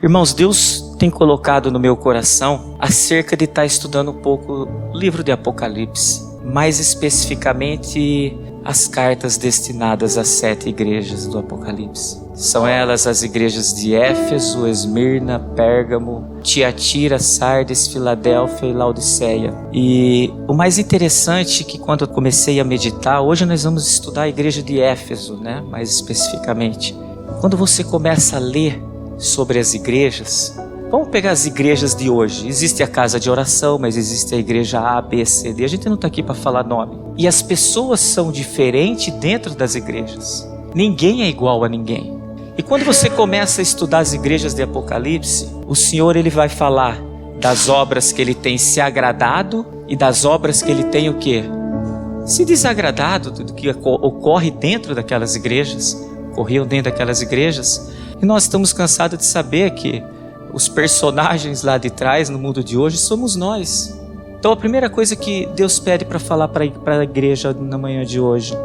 Irmãos, Deus tem colocado no meu coração acerca de estar estudando um pouco o livro de Apocalipse, mais especificamente as cartas destinadas às 7 igrejas do Apocalipse. São elas as igrejas de Éfeso, Esmirna, Pérgamo, Tiatira, Sardes, Filadélfia e Laodiceia. E o mais interessante é que quando eu comecei a meditar, hoje nós vamos estudar a igreja de Éfeso, né? Mais especificamente. Quando você começa a ler sobre as igrejas, vamos pegar as igrejas de hoje. Existe a casa de oração, mas existe a igreja A, B, C, D. A gente não está aqui para falar nome. E as pessoas são diferentes dentro das igrejas. Ninguém é igual a ninguém. E quando você começa a estudar as igrejas de Apocalipse, o Senhor ele vai falar das obras que ele tem se agradado e das obras que ele tem o quê? Se desagradado do que ocorre dentro daquelas igrejas, ocorriam dentro daquelas igrejas. E nós estamos cansados de saber que os personagens lá de trás, no mundo de hoje, somos nós. Então a primeira coisa que Deus pede para falar para a igreja na manhã de hoje,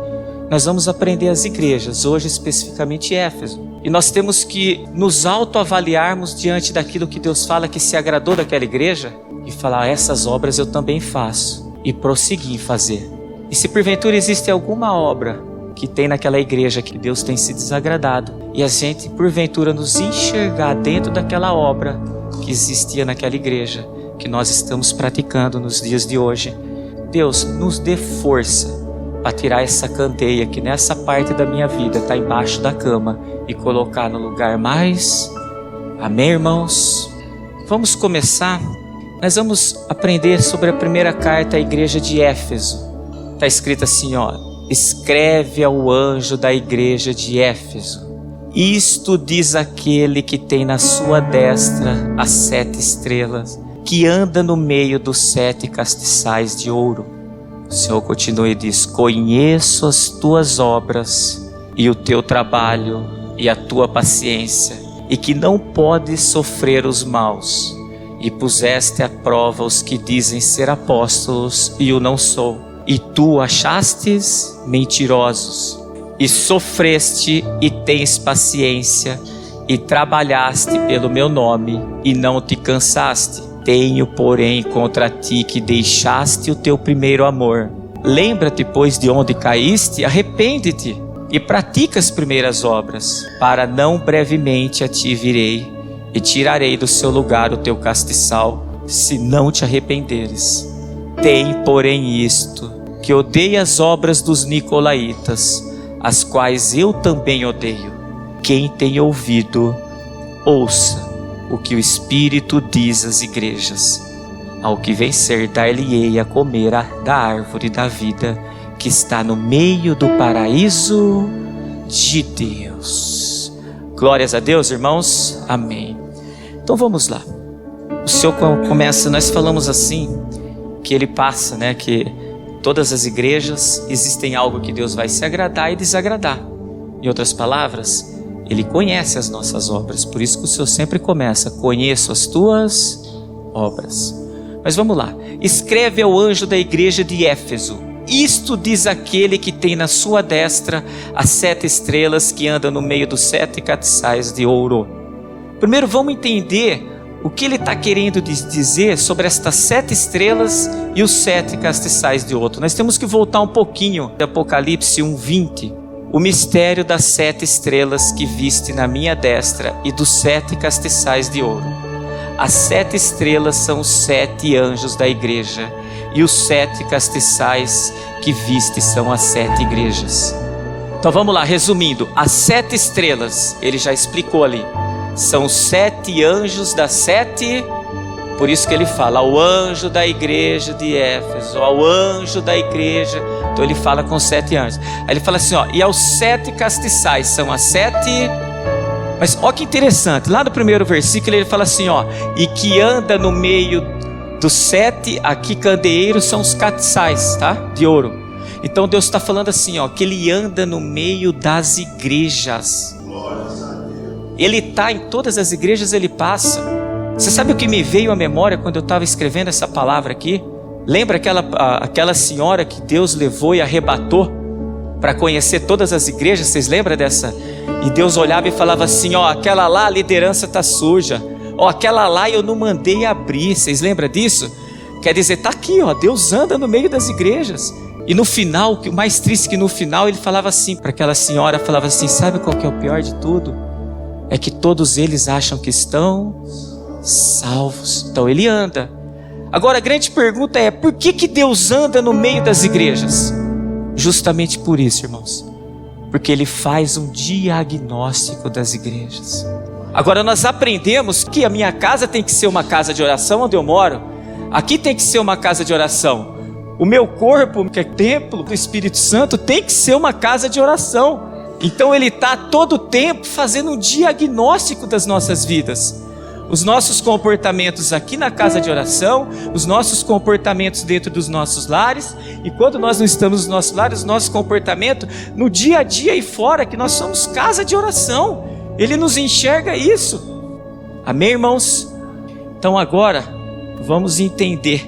nós vamos aprender as igrejas, hoje especificamente Éfeso. E nós temos que nos autoavaliarmos diante daquilo que Deus fala que se agradou daquela igreja e falar, essas obras eu também faço, e prosseguir em fazer. E se porventura existe alguma obra que tem naquela igreja que Deus tem se desagradado, e a gente porventura nos enxergar dentro daquela obra que existia naquela igreja, que nós estamos praticando nos dias de hoje, Deus nos dê força para tirar essa candeia que nessa parte da minha vida está embaixo da cama e colocar no lugar mais. Amém, irmãos? Vamos começar. Nós vamos aprender sobre a primeira carta à igreja de Éfeso. Está escrito assim, ó: escreve ao anjo da igreja de Éfeso: isto diz aquele que tem na sua destra as 7 estrelas, que anda no meio dos 7 castiçais de ouro. O Senhor continua e diz: conheço as tuas obras e o teu trabalho e a tua paciência, e que não podes sofrer os maus, e puseste à prova os que dizem ser apóstolos e o não sou, e tu achastes mentirosos, e sofreste e tens paciência, e trabalhaste pelo meu nome e não te cansaste. Tenho, porém, contra ti que deixaste o teu primeiro amor. Lembra-te, pois, de onde caíste, arrepende-te e pratica as primeiras obras, para não brevemente a ti virei e tirarei do seu lugar o teu castiçal, se não te arrependeres. Tem, porém, isto, que odeia as obras dos nicolaítas, as quais eu também odeio. Quem tem ouvido, ouça o que o Espírito diz às igrejas. Ao que vencer, dar-lhe-ei a comer da árvore da vida, que está no meio do paraíso de Deus. Glórias a Deus, irmãos. Amém. Então vamos lá. O Senhor começa, nós falamos assim, que ele passa, né, que todas as igrejas existem algo que Deus vai se agradar e desagradar. Em outras palavras, Ele conhece as nossas obras, por isso que o Senhor sempre começa: conheço as tuas obras. Mas vamos lá. Escreve ao anjo da igreja de Éfeso: isto diz aquele que tem na sua destra as 7 estrelas, que anda no meio dos 7 castiçais de ouro. Primeiro vamos entender o que ele está querendo dizer sobre estas 7 estrelas e os 7 castiçais de ouro. Nós temos que voltar um pouquinho de Apocalipse 1:20. O mistério das 7 estrelas que viste na minha destra e dos 7 castiçais de ouro. As 7 estrelas são os 7 anjos da igreja, e os 7 castiçais que viste são as 7 igrejas. Então vamos lá, resumindo: as 7 estrelas, ele já explicou ali, são os 7 anjos das 7. Por isso que ele fala ao anjo da igreja de Éfeso, ao anjo da igreja. Então ele fala com 7 anjos. Aí ele fala assim, ó, e aos 7 castiçais, são as 7. Mas ó que interessante, lá no primeiro versículo ele fala assim, ó, e que anda no meio dos 7, aqui candeeiros são os castiçais, tá? De ouro. Então Deus está falando assim, ó, que ele anda no meio das igrejas. Ele está em todas as igrejas, ele passa. Você sabe o que me veio à memória quando eu estava escrevendo essa palavra aqui? Lembra aquela senhora que Deus levou e arrebatou para conhecer todas as igrejas. Vocês lembram dessa? E Deus olhava e falava assim, ó, aquela lá a liderança está suja. Ó, aquela lá eu não mandei abrir. Vocês lembram disso? Quer dizer, está aqui, ó, Deus anda no meio das igrejas. E no final, o mais triste é que no final ele falava assim, para aquela senhora, falava assim, sabe qual que é o pior de tudo? É que todos eles acham que estão salvos. Então ele anda. Agora a grande pergunta é, por que Deus anda no meio das igrejas? Justamente por isso, irmãos. Porque ele faz um diagnóstico das igrejas. Agora nós aprendemos que a minha casa tem que ser uma casa de oração onde eu moro. Aqui tem que ser uma casa de oração. O meu corpo, que é templo do Espírito Santo, tem que ser uma casa de oração. Então ele está todo o tempo fazendo um diagnóstico das nossas vidas. Os nossos comportamentos aqui na casa de oração, os nossos comportamentos dentro dos nossos lares, e quando nós não estamos nos nossos lares, o nosso comportamento no dia a dia e fora, que nós somos casa de oração. Ele nos enxerga isso. Amém, irmãos? Então agora, vamos entender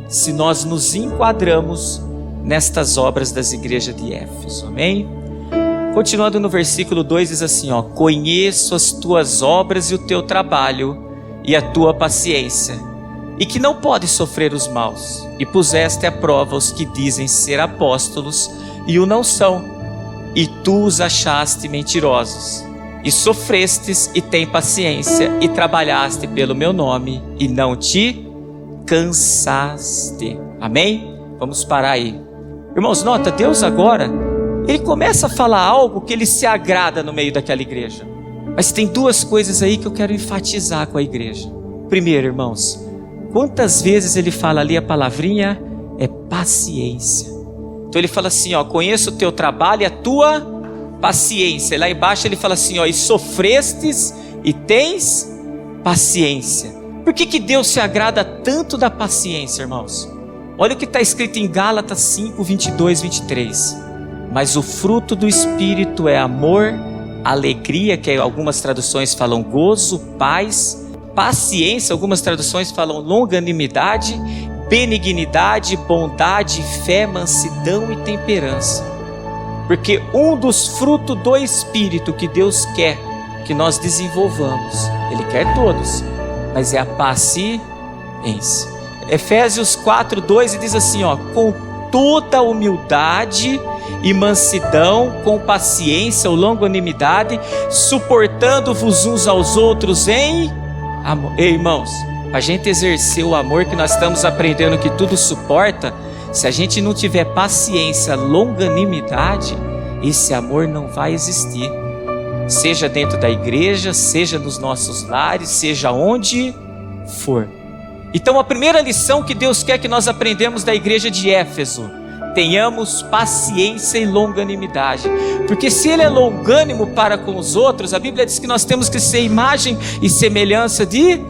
se nós nos enquadramos nestas obras das igrejas de Éfeso. Amém? Continuando no versículo 2, diz assim, ó, conheço as tuas obras e o teu trabalho e a tua paciência, e que não podes sofrer os maus, e puseste à prova os que dizem ser apóstolos e o não são, e tu os achaste mentirosos, e sofrestes e tem paciência, e trabalhaste pelo meu nome, e não te cansaste. Amém? Vamos parar aí. Irmãos, nota, Deus agora, ele começa a falar algo que ele se agrada no meio daquela igreja. Mas tem duas coisas aí que eu quero enfatizar com a igreja. Primeiro, irmãos, quantas vezes ele fala ali a palavrinha é paciência. Então ele fala assim, ó, conheço o teu trabalho e a tua paciência. E lá embaixo ele fala assim, ó, e sofrestes e tens paciência. Por que Deus se agrada tanto da paciência, irmãos? Olha o que está escrito em Gálatas 5, 22, 23. Mas o fruto do Espírito é amor, alegria, que algumas traduções falam gozo, paz, paciência, algumas traduções falam longanimidade, benignidade, bondade, fé, mansidão e temperança. Porque um dos frutos do Espírito que Deus quer que nós desenvolvamos, Ele quer todos, mas é a paciência. Efésios 4, 2 diz assim, ó, com toda humildade e mansidão, com paciência ou longanimidade, suportando-vos uns aos outros em amor. Ei, irmãos, a gente exercer o amor que nós estamos aprendendo que tudo suporta, se a gente não tiver paciência, longanimidade, esse amor não vai existir. Seja dentro da igreja, seja nos nossos lares, seja onde for. Então a primeira lição que Deus quer que nós aprendemos da igreja de Éfeso, tenhamos paciência e longanimidade, porque se Ele é longânimo para com os outros, a Bíblia diz que nós temos que ser imagem e semelhança de...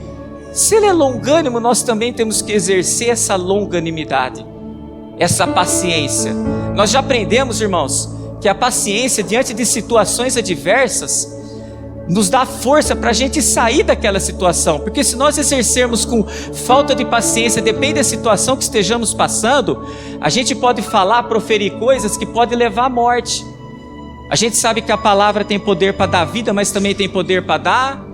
Se Ele é longânimo, nós também temos que exercer essa longanimidade, essa paciência. Nós já aprendemos, irmãos, que a paciência diante de situações adversas nos dá força para a gente sair daquela situação, porque se nós exercermos com falta de paciência, depende da situação que estejamos passando, a gente pode falar, proferir coisas que podem levar à morte. A gente sabe que a palavra tem poder para dar vida, mas também tem poder para dar.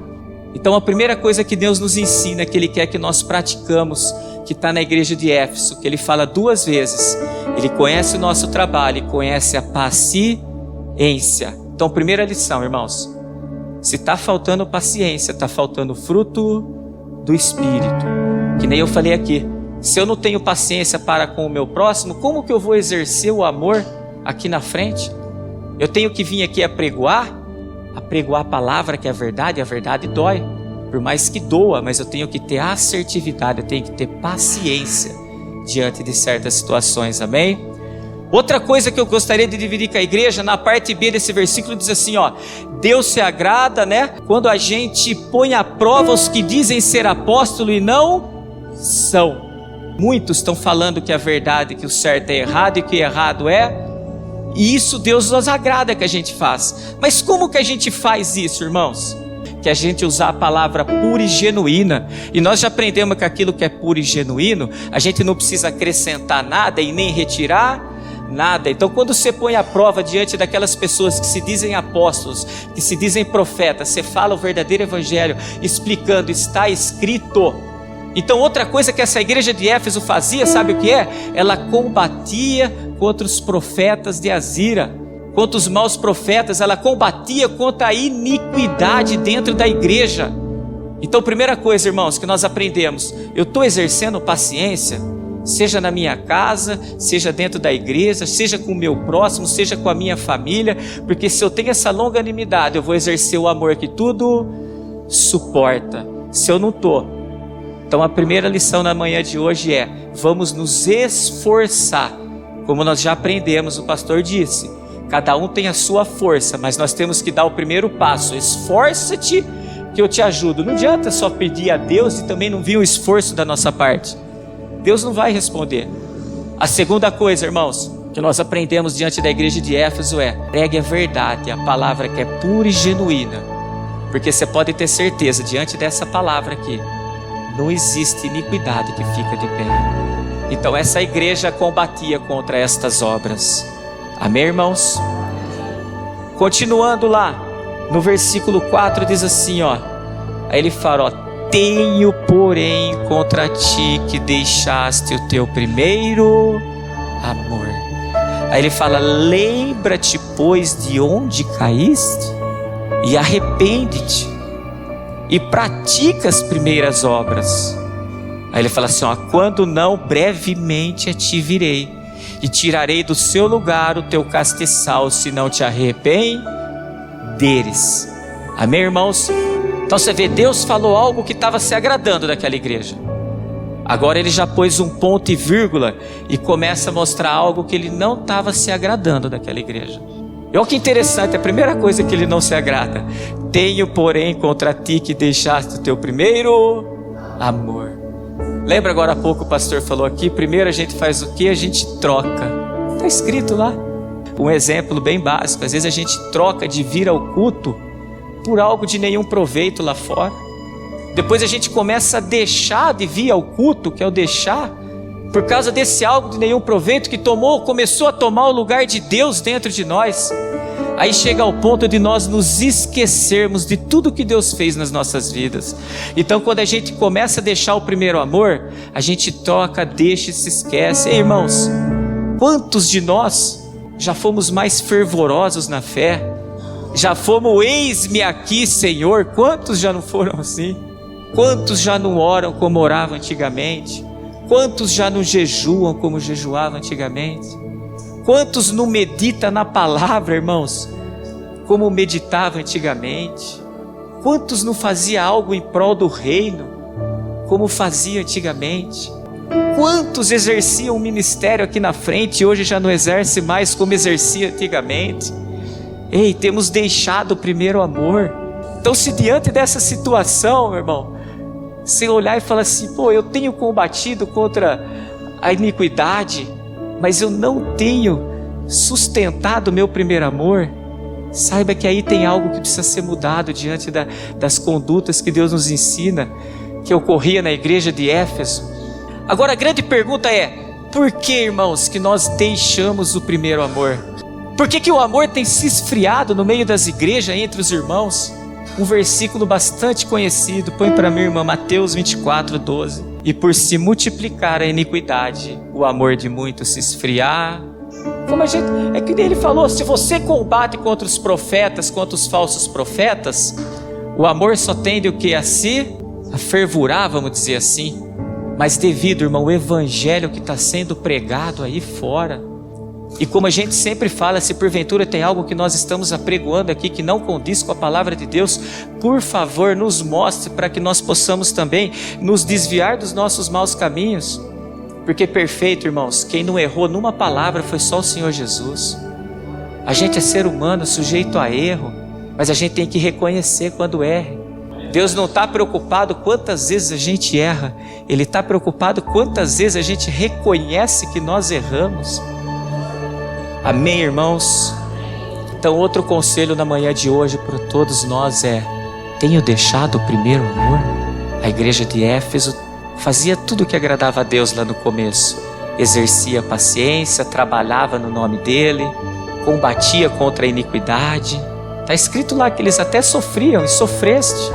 Então a primeira coisa que Deus nos ensina, que Ele quer que nós praticamos, que está na igreja de Éfeso, que Ele fala 2 vezes, Ele conhece o nosso trabalho e conhece a paciência. Então primeira lição, irmãos, se está faltando paciência, está faltando fruto do Espírito. Que nem eu falei aqui, se eu não tenho paciência para com o meu próximo, como que eu vou exercer o amor aqui na frente? Eu tenho que vir aqui apregoar a palavra que é a verdade dói. Por mais que doa, mas eu tenho que ter assertividade, eu tenho que ter paciência diante de certas situações, amém? Outra coisa que eu gostaria de dividir com a igreja, na parte B desse versículo, diz assim, ó, Deus se agrada, né, quando a gente põe à prova os que dizem ser apóstolo e não são. Muitos estão falando que a verdade, que o certo é errado e que o errado é, e isso Deus nos agrada que a gente faz. Mas como que a gente faz isso, irmãos? Que a gente usar a palavra pura e genuína, e nós já aprendemos que aquilo que é puro e genuíno, a gente não precisa acrescentar nada e nem retirar nada. Então, quando você põe a prova diante daquelas pessoas que se dizem apóstolos, que se dizem profetas, você fala o verdadeiro evangelho, explicando, está escrito. Então, outra coisa que essa igreja de Éfeso fazia, sabe o que é? Ela combatia contra os profetas de Azira, contra os maus profetas, ela combatia contra a iniquidade dentro da igreja. Então, primeira coisa, irmãos, que nós aprendemos, eu estou exercendo paciência, seja na minha casa, seja dentro da igreja, seja com o meu próximo, seja com a minha família, porque se eu tenho essa longanimidade, eu vou exercer o amor que tudo suporta. Se eu não estou, então a primeira lição na manhã de hoje é, vamos nos esforçar, como nós já aprendemos, o pastor disse, cada um tem a sua força, mas nós temos que dar o primeiro passo, esforça-te que eu te ajudo. Não adianta só pedir a Deus e também não vir o esforço da nossa parte. Deus não vai responder. A segunda coisa, irmãos, que nós aprendemos diante da igreja de Éfeso é, pregue a verdade, a palavra que é pura e genuína, porque você pode ter certeza, diante dessa palavra aqui, não existe iniquidade que fica de pé. Então essa igreja combatia contra estas obras. Amém, irmãos? Continuando lá, no versículo 4 diz assim, ó, aí ele fala, ó, tenho porém contra ti que deixaste o teu primeiro amor. Aí ele fala, lembra-te pois de onde caíste e arrepende-te e pratica as primeiras obras. Aí ele fala assim, ó, quando não, brevemente a ti virei e tirarei do seu lugar o teu castiçal, se não te arrependeres. Amém, irmãos? Então você vê, Deus falou algo que estava se agradando daquela igreja. Agora ele já pôs um ponto e vírgula e começa a mostrar algo que ele não estava se agradando daquela igreja. E olha que interessante, a primeira coisa que ele não se agrada. Tenho, porém, contra ti que deixaste o teu primeiro amor. Lembra agora há pouco o pastor falou aqui, primeiro a gente faz o que? A gente troca. Está escrito lá. Um exemplo bem básico, às vezes a gente troca de vir ao culto por algo de nenhum proveito lá fora. Depois a gente começa a deixar de vir ao culto, que é o deixar, por causa desse algo de nenhum proveito que começou a tomar o lugar de Deus dentro de nós. Aí chega ao ponto de nós nos esquecermos de tudo que Deus fez nas nossas vidas. Então quando a gente começa a deixar o primeiro amor, a gente troca, deixa e se esquece. Ei, irmãos, quantos de nós já fomos mais fervorosos na fé? Já fomos, eis-me aqui, Senhor. Quantos já não foram assim? Quantos já não oram como oravam antigamente? Quantos já não jejuam como jejuavam antigamente? Quantos não meditam na palavra, irmãos, como meditavam antigamente? Quantos não faziam algo em prol do reino, como fazia antigamente? Quantos exerciam um ministério aqui na frente e hoje já não exerce mais como exercia antigamente? Ei, temos deixado o primeiro amor. Então, se diante dessa situação, meu irmão, você olhar e falar assim, pô, eu tenho combatido contra a iniquidade, mas eu não tenho sustentado o meu primeiro amor, saiba que aí tem algo que precisa ser mudado diante das condutas que Deus nos ensina, que ocorria na igreja de Éfeso. Agora a grande pergunta é, por que, irmãos, que nós deixamos o primeiro amor? Por que o amor tem se esfriado no meio das igrejas, entre os irmãos? Um versículo bastante conhecido, põe para mim, irmã, Mateus 24, 12. E por se multiplicar a iniquidade, o amor de muitos se esfriar. Como a gente, é que ele falou, se você combate contra os profetas, contra os falsos profetas, o amor só tende o que? A se afervurar, vamos dizer assim. Mas devido, irmão, o evangelho que está sendo pregado aí fora, e como a gente sempre fala, se porventura tem algo que nós estamos apregoando aqui que não condiz com a palavra de Deus, por favor nos mostre para que nós possamos também nos desviar dos nossos maus caminhos. Porque perfeito, irmãos, quem não errou numa palavra foi só o Senhor Jesus. A gente é ser humano, sujeito a erro, mas a gente tem que reconhecer quando erra. Deus não está preocupado quantas vezes a gente erra, Ele está preocupado quantas vezes a gente reconhece que nós erramos. Amém, irmãos? Então outro conselho na manhã de hoje para todos nós é, tenho deixado o primeiro amor? A igreja de Éfeso fazia tudo o que agradava a Deus lá no começo, exercia paciência, trabalhava no nome dele, combatia contra a iniquidade. Está escrito lá que eles até sofriam e sofreste.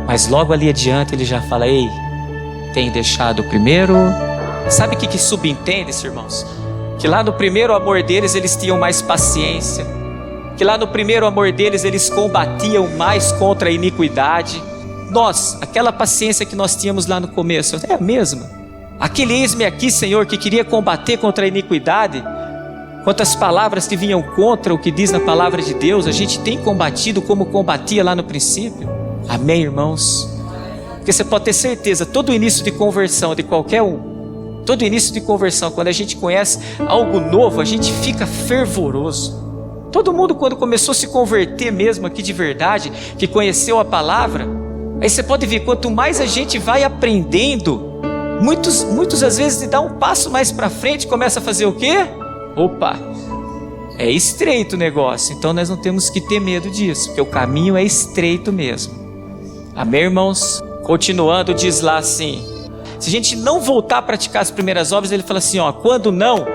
Mas logo ali adiante ele já fala: ei, tem deixado o primeiro. Sabe o que subentende-se, irmãos? Que lá no primeiro amor deles eles tinham mais paciência. Que lá no primeiro amor deles eles combatiam mais contra a iniquidade. Nós, aquela paciência que nós tínhamos lá no começo, é a mesma. Aquele eis-me aqui, Senhor, que queria combater contra a iniquidade, quantas palavras que vinham contra o que diz na palavra de Deus, a gente tem combatido como combatia lá no princípio. Amém, irmãos? Porque você pode ter certeza, todo início de conversão de qualquer um, todo início de conversão, quando a gente conhece algo novo, a gente fica fervoroso. Todo mundo, quando começou a se converter mesmo aqui de verdade, que conheceu a palavra, aí você pode ver, quanto mais a gente vai aprendendo, muitos às vezes de dar um passo mais para frente, começa a fazer o quê? Opa, é estreito o negócio, então nós não temos que ter medo disso, porque o caminho é estreito mesmo. Amém, irmãos? Continuando, diz lá assim, se a gente não voltar a praticar as primeiras obras, ele fala assim, ó, quando não,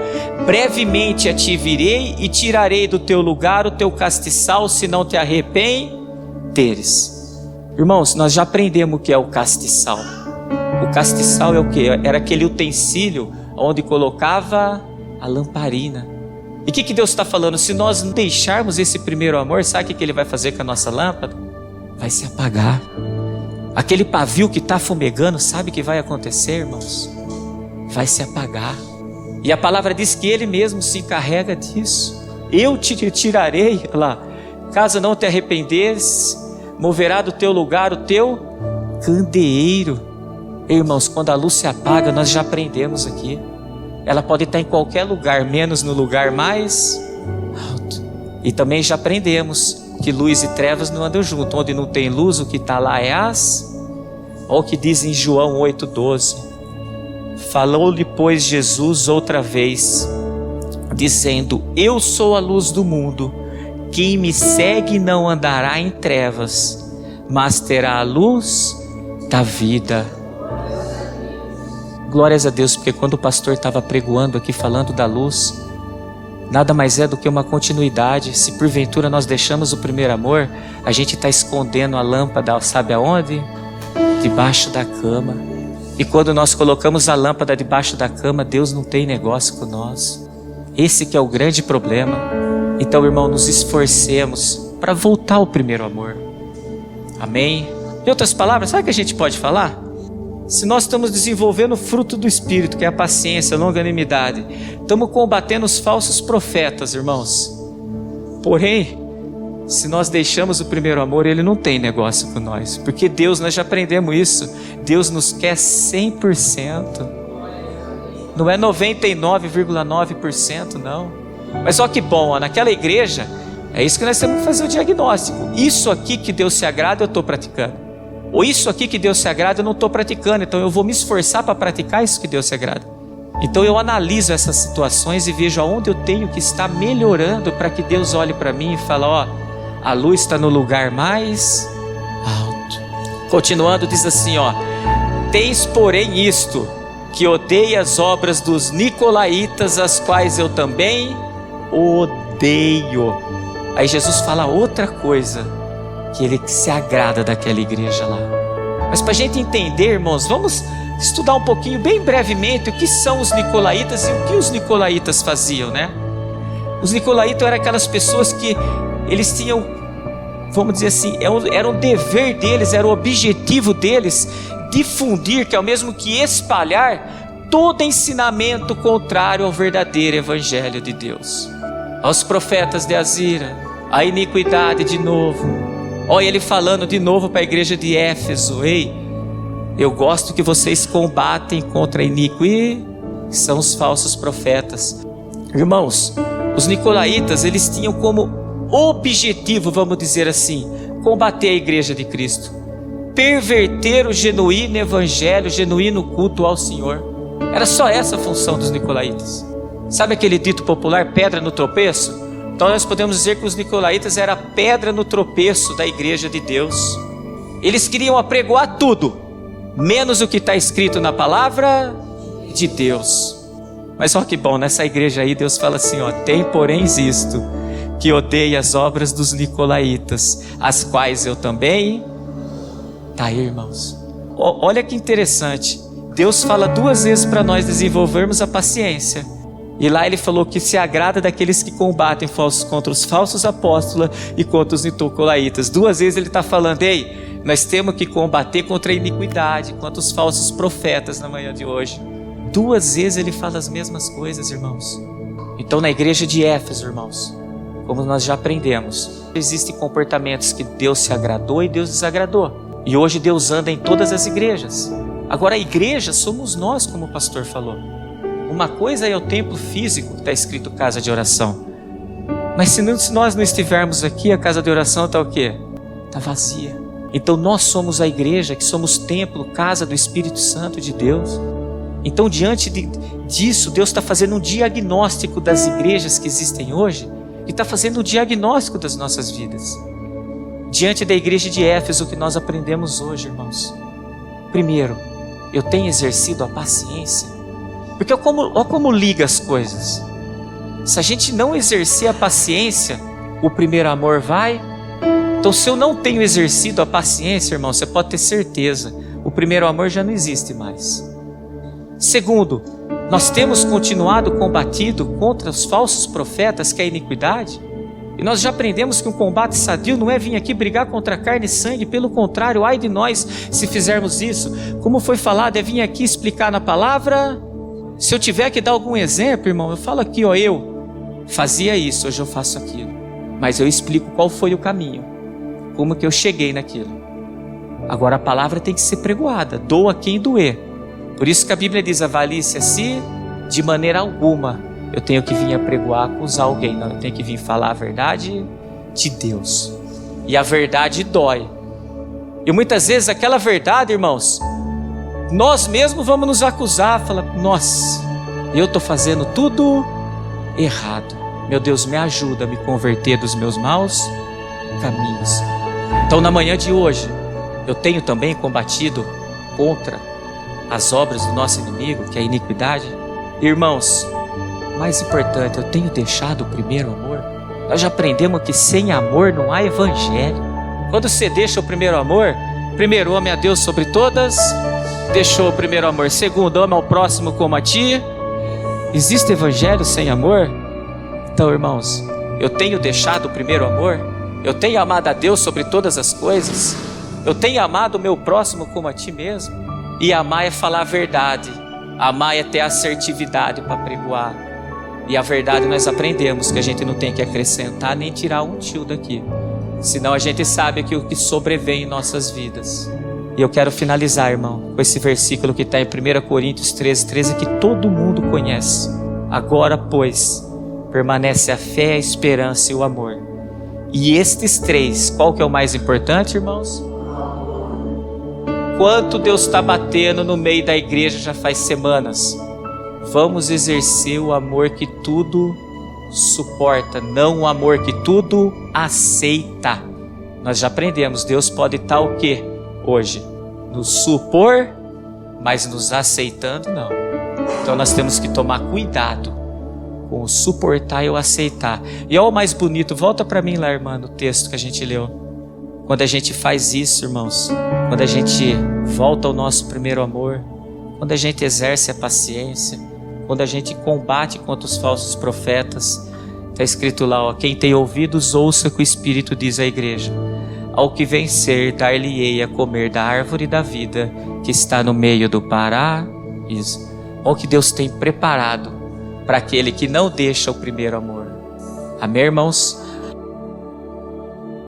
brevemente a te virei e tirarei do teu lugar o teu castiçal, se não te arrependeres. Irmãos, nós já aprendemos o que é o castiçal. O castiçal é o que? Era aquele utensílio onde colocava a lamparina. E o que Deus está falando? Se nós não deixarmos esse primeiro amor, sabe o que Ele vai fazer com a nossa lâmpada? Vai se apagar. Aquele pavio que está fumegando, sabe o que vai acontecer, irmãos? Vai se apagar. E a palavra diz que Ele mesmo se encarrega disso. Eu te tirarei, olha lá, caso não te arrependeres, moverá do teu lugar o teu candeeiro. Irmãos, quando a luz se apaga, nós já aprendemos aqui. Ela pode estar em qualquer lugar, menos no lugar mais alto. E também já aprendemos que luz e trevas não andam junto. Onde não tem luz, o que está lá é as... Olha o que diz em João 8,12. Falou-lhe, pois, Jesus outra vez, dizendo, eu sou a luz do mundo. Quem me segue não andará em trevas, mas terá a luz da vida. Glórias a Deus, porque quando o pastor estava pregoando aqui, falando da luz, nada mais é do que uma continuidade. Se porventura nós deixamos o primeiro amor, a gente está escondendo a lâmpada, sabe aonde? Debaixo da cama. E quando nós colocamos a lâmpada debaixo da cama, Deus não tem negócio com nós. Esse que é o grande problema. Então, irmão, nos esforcemos para voltar ao primeiro amor. Amém? Em outras palavras, sabe o que a gente pode falar? Se nós estamos desenvolvendo o fruto do Espírito, que é a paciência, a longanimidade, estamos combatendo os falsos profetas, irmãos. Porém, se nós deixamos o primeiro amor, Ele não tem negócio com nós. Porque Deus, nós já aprendemos isso, Deus nos quer 100%. Não é 99,9% não. Mas olha que bom, ó, naquela igreja, é isso que nós temos que fazer o diagnóstico. Isso aqui que Deus se agrada, eu estou praticando. Ou isso aqui que Deus se agrada, eu não estou praticando. Então eu vou me esforçar para praticar isso que Deus se agrada. Então eu analiso essas situações e vejo aonde eu tenho que estar melhorando, para que Deus olhe para mim e fale, ó, a luz está no lugar mais alto. Continuando, diz assim, ó, tens porém isto, que odeia as obras dos nicolaítas, as quais eu também odeio. Aí Jesus fala outra coisa, que Ele se agrada daquela igreja lá. Mas para a gente entender, irmãos, vamos estudar um pouquinho, bem brevemente, o que são os nicolaítas e o que os nicolaítas faziam, né? Os nicolaítas eram aquelas pessoas que eles tinham, vamos dizer assim, era um dever deles, era o objetivo deles, difundir, que é o mesmo que espalhar, todo ensinamento contrário ao verdadeiro evangelho de Deus. Aos profetas de Azira, a iniquidade de novo. Olha ele falando de novo para a igreja de Éfeso, ei, eu gosto que vocês combatem contra a iniquidade, que são os falsos profetas. Irmãos, os nicolaítas, eles tinham como objetivo, vamos dizer assim, combater a igreja de Cristo, perverter o genuíno evangelho, o genuíno culto ao Senhor. Era só essa a função dos nicolaítas. Sabe aquele dito popular, pedra no tropeço? Então nós podemos dizer que os nicolaítas eram a pedra no tropeço da igreja de Deus. Eles queriam apregoar tudo, menos o que está escrito na palavra de Deus. Mas olha que bom, nessa igreja aí Deus fala assim, ó, tem porém isto, que odeia as obras dos nicolaítas, as quais eu também... Tá aí, irmãos. Olha que interessante. Deus fala 2 vezes para nós desenvolvermos a paciência. E lá ele falou que se agrada daqueles que combatem contra os falsos apóstolos e contra os nicolaítas. 2 vezes ele está falando, ei, nós temos que combater contra a iniquidade, contra os falsos profetas na manhã de hoje. 2 vezes ele fala as mesmas coisas, irmãos. Então na igreja de Éfeso, irmãos, como nós já aprendemos, existem comportamentos que Deus se agradou e Deus desagradou. E hoje Deus anda em todas as igrejas. Agora a igreja somos nós, como o pastor falou. Uma coisa é o templo físico, que está escrito casa de oração. Mas se nós não estivermos aqui, a casa de oração está o quê? Está vazia. Então nós somos a igreja, que somos templo, casa do Espírito Santo de Deus. Então diante disso, Deus está fazendo um diagnóstico das igrejas que existem hoje e está fazendo um diagnóstico das nossas vidas. Diante da igreja de Éfeso, que nós aprendemos hoje, irmãos. Primeiro, eu tenho exercido a paciência. Porque olha como liga as coisas. Se a gente não exercer a paciência, o primeiro amor vai. Então se eu não tenho exercido a paciência, irmão, você pode ter certeza, o primeiro amor já não existe mais. Segundo, nós temos continuado combatido contra os falsos profetas, que é a iniquidade. E nós já aprendemos que um combate sadio não é vir aqui brigar contra carne e sangue. Pelo contrário, ai de nós se fizermos isso. Como foi falado, é vir aqui explicar na palavra. Se eu tiver que dar algum exemplo, irmão, eu falo aqui, ó, eu fazia isso, hoje eu faço aquilo. Mas eu explico qual foi o caminho, como que eu cheguei naquilo. Agora a palavra tem que ser pregoada, doa quem doer. Por isso que a Bíblia diz, avalie-se a si, de maneira alguma eu tenho que vir apregoar, acusar alguém. Não, eu tenho que vir falar a verdade de Deus. E a verdade dói. E muitas vezes aquela verdade, irmãos, nós mesmos vamos nos acusar, falar, nossa, eu estou fazendo tudo errado. Meu Deus, me ajuda a me converter dos meus maus caminhos. Então na manhã de hoje, eu tenho também combatido contra as obras do nosso inimigo, que é a iniquidade. Irmãos, mais importante, eu tenho deixado o primeiro amor. Nós já aprendemos que sem amor não há evangelho. Quando você deixa o primeiro amor, primeiro, ame a Deus sobre todas, deixou o primeiro amor. Segundo, ame ao próximo como a ti. Existe evangelho sem amor? Então, irmãos, eu tenho deixado o primeiro amor? Eu tenho amado a Deus sobre todas as coisas? Eu tenho amado o meu próximo como a ti mesmo? E amar é falar a verdade. Amar é ter assertividade para pregoar. E a verdade nós aprendemos que a gente não tem que acrescentar nem tirar um tio daqui. Senão a gente sabe que o que sobrevém em nossas vidas. E eu quero finalizar, irmão, com esse versículo que está em 1 Coríntios 13, que todo mundo conhece. Agora, pois, permanece a fé, a esperança e o amor. E estes 3, qual que é o mais importante, irmãos? Quanto Deus está batendo no meio da igreja já faz semanas. Vamos exercer o amor que tudo suporta, não o amor que tudo aceita. Nós já aprendemos, Deus pode estar o quê? Hoje, nos supor, mas nos aceitando não. Então nós temos que tomar cuidado com o suportar e o aceitar. E olha o mais bonito, volta para mim lá, irmã, no texto que a gente leu. Quando a gente faz isso, irmãos, quando a gente volta ao nosso primeiro amor, quando a gente exerce a paciência, quando a gente combate contra os falsos profetas, está escrito lá, ó, quem tem ouvidos ouça o que o Espírito diz à igreja. Ao que vencer, dar-lhe-ei a comer da árvore da vida que está no meio do paraíso. Olha o que Deus tem preparado para aquele que não deixa o primeiro amor. Amém, irmãos?